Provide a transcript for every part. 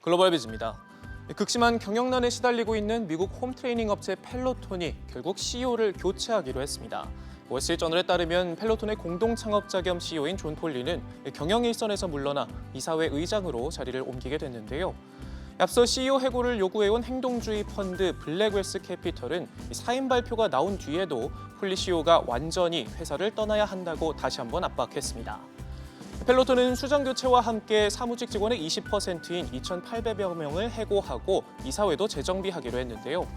글로벌 비즈입니다. 극심한 경영난에 시달리고 있는 미국 홈트레이닝 업체 펠로톤이 결국 CEO를 교체하기로 했습니다. 월스트리트저널에 따르면 펠로톤의 공동 창업자 겸 CEO인 존 톨리는 경영 일선에서 물러나 이사회 의장으로 자리를 옮기게 됐는데요. 앞서 CEO 해고를 요구해온 행동주의 펀드 블랙웰스 캐피털은 사임 발표가 나온 뒤에도 폴리 CEO가 완전히 회사를 떠나야 한다고 다시 한번 압박했습니다. 펠로톤은 수장 교체와 함께 사무직 직원의 20%인 2,800여 명을 해고하고 이사회도 재정비하기로 했는데요.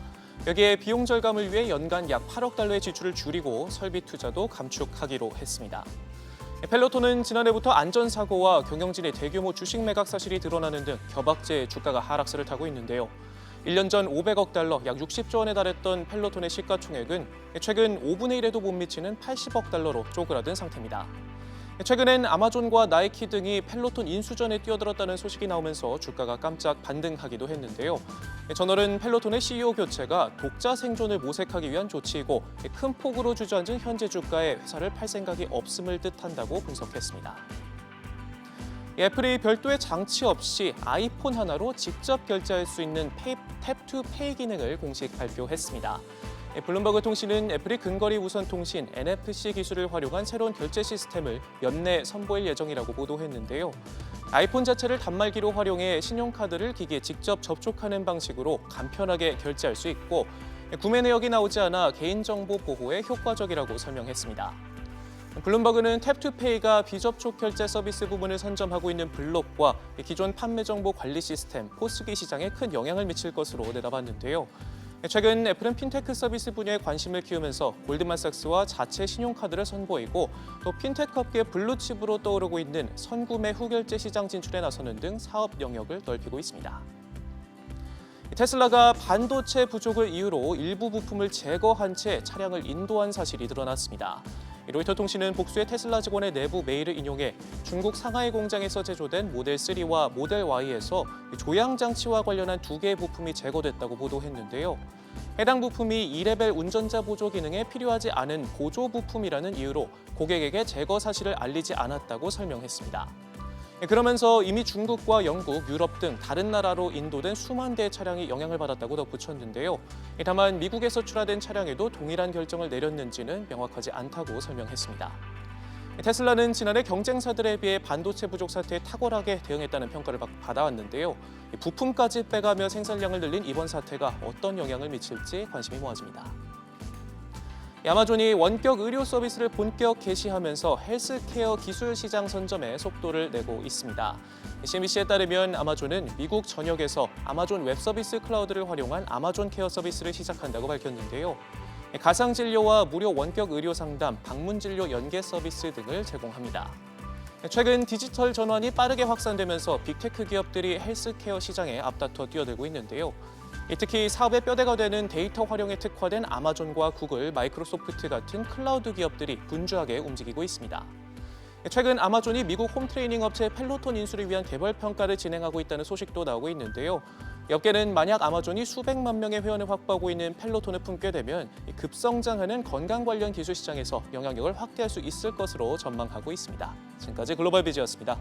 여기에 비용 절감을 위해 연간 약 8억 달러의 지출을 줄이고 설비 투자도 감축하기로 했습니다. 펠로톤은 지난해부터 안전사고와 경영진의 대규모 주식 매각 사실이 드러나는 등 겨박제 주가가 하락세를 타고 있는데요. 1년 전 500억 달러, 약 60조 원에 달했던 펠로톤의 시가총액은 최근 5분의 1에도 못 미치는 80억 달러로 쪼그라든 상태입니다. 최근엔 아마존과 나이키 등이 펠로톤 인수전에 뛰어들었다는 소식이 나오면서 주가가 깜짝 반등하기도 했는데요. 저널은 펠로톤의 CEO 교체가 독자 생존을 모색하기 위한 조치이고 큰 폭으로 주저앉은 현재 주가에 회사를 팔 생각이 없음을 뜻한다고 분석했습니다. 애플이 별도의 장치 없이 아이폰 하나로 직접 결제할 수 있는 탭투페이 기능을 공식 발표했습니다. 블룸버그 통신은 애플이 근거리 무선 통신 NFC 기술을 활용한 새로운 결제 시스템을 연내 선보일 예정이라고 보도했는데요. 아이폰 자체를 단말기로 활용해 신용카드를 기기에 직접 접촉하는 방식으로 간편하게 결제할 수 있고 구매 내역이 나오지 않아 개인정보 보호에 효과적이라고 설명했습니다. 블룸버그는 탭투페이가 비접촉 결제 서비스 부문을 선점하고 있는 블록과 기존 판매 정보 관리 시스템 포스기 시장에 큰 영향을 미칠 것으로 내다봤는데요. 최근 애플은 핀테크 서비스 분야에 관심을 키우면서 골드만삭스와 자체 신용카드를 선보이고 또 핀테크 업계 블루칩으로 떠오르고 있는 선구매 후결제 시장 진출에 나서는 등 사업 영역을 넓히고 있습니다. 테슬라가 반도체 부족을 이유로 일부 부품을 제거한 채 차량을 인도한 사실이 드러났습니다. 로이터 통신은 복수의 테슬라 직원의 내부 메일을 인용해 중국 상하이 공장에서 제조된 모델 3와 모델 Y에서 조향 장치와 관련한 2개의 부품이 제거됐다고 보도했는데요. 해당 부품이 2레벨 운전자 보조 기능에 필요하지 않은 보조 부품이라는 이유로 고객에게 제거 사실을 알리지 않았다고 설명했습니다. 그러면서 이미 중국과 영국, 유럽 등 다른 나라로 인도된 수만 대의 차량이 영향을 받았다고 덧붙였는데요. 다만 미국에서 출하된 차량에도 동일한 결정을 내렸는지는 명확하지 않다고 설명했습니다. 테슬라는 지난해 경쟁사들에 비해 반도체 부족 사태에 탁월하게 대응했다는 평가를 받아왔는데요. 부품까지 빼가며 생산량을 늘린 이번 사태가 어떤 영향을 미칠지 관심이 모아집니다. 아마존이 원격 의료 서비스를 본격 개시하면서 헬스케어 기술 시장 선점에 속도를 내고 있습니다. CNBC에 따르면 아마존은 미국 전역에서 아마존 웹 서비스 클라우드를 활용한 아마존 케어 서비스를 시작한다고 밝혔는데요. 가상 진료와 무료 원격 의료 상담, 방문 진료 연계 서비스 등을 제공합니다. 최근 디지털 전환이 빠르게 확산되면서 빅테크 기업들이 헬스케어 시장에 앞다퉈 뛰어들고 있는데요. 특히 사업의 뼈대가 되는 데이터 활용에 특화된 아마존과 구글, 마이크로소프트 같은 클라우드 기업들이 분주하게 움직이고 있습니다. 최근 아마존이 미국 홈트레이닝 업체 펠로톤 인수를 위한 개별 평가를 진행하고 있다는 소식도 나오고 있는데요. 업계는 만약 아마존이 수백만 명의 회원을 확보하고 있는 펠로톤을 품게 되면 급성장하는 건강 관련 기술 시장에서 영향력을 확대할 수 있을 것으로 전망하고 있습니다. 지금까지 글로벌 비즈였습니다.